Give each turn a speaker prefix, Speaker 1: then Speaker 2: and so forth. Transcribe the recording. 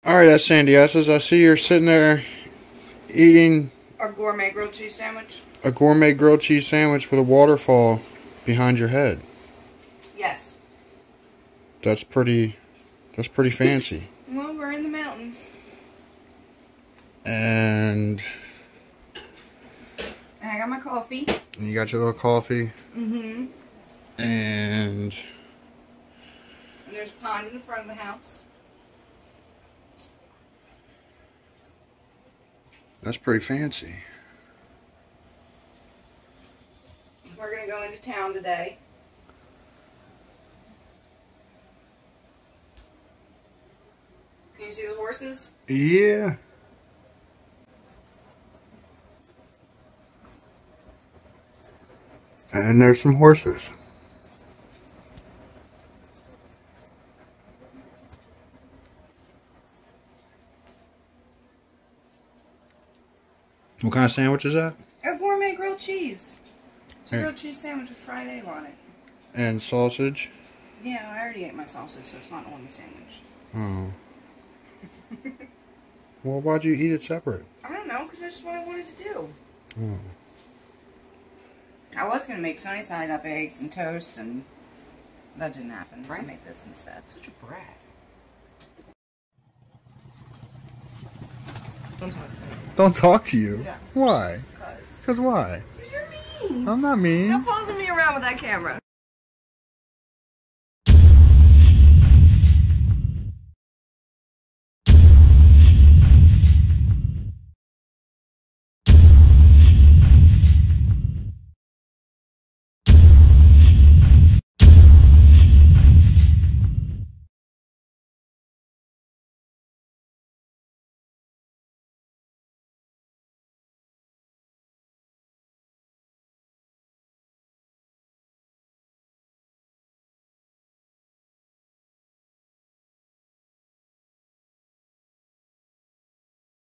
Speaker 1: Alright, that's Sandy S's. I see you're sitting there eating
Speaker 2: A gourmet grilled cheese sandwich?
Speaker 1: a gourmet grilled cheese sandwich with a waterfall behind your head.
Speaker 2: Yes.
Speaker 1: That's pretty fancy.
Speaker 2: Well, we're in the mountains.
Speaker 1: And
Speaker 2: I got my coffee.
Speaker 1: you got your little coffee.
Speaker 2: Mm-hmm.
Speaker 1: And
Speaker 2: there's a pond in the front of the house.
Speaker 1: that's pretty fancy.
Speaker 2: We're going to go into town today. Can you see the horses?
Speaker 1: Yeah. And there's some horses. What kind of sandwich is that?
Speaker 2: A gourmet grilled cheese. It's a grilled cheese sandwich with fried egg on it.
Speaker 1: And sausage?
Speaker 2: Yeah, I already ate my sausage, so it's not on the sandwich.
Speaker 1: Oh. Well, why'd you eat it separate?
Speaker 2: I don't know, because that's what I wanted to do.
Speaker 1: Oh.
Speaker 2: I was going to make sunny side up eggs and toast, and that didn't happen. I made this instead. Such a brat.
Speaker 1: Don't talk to you.
Speaker 2: Yeah.
Speaker 1: Why? Because why?
Speaker 2: Because you're mean.
Speaker 1: I'm not mean.
Speaker 2: Stop following me around with that camera.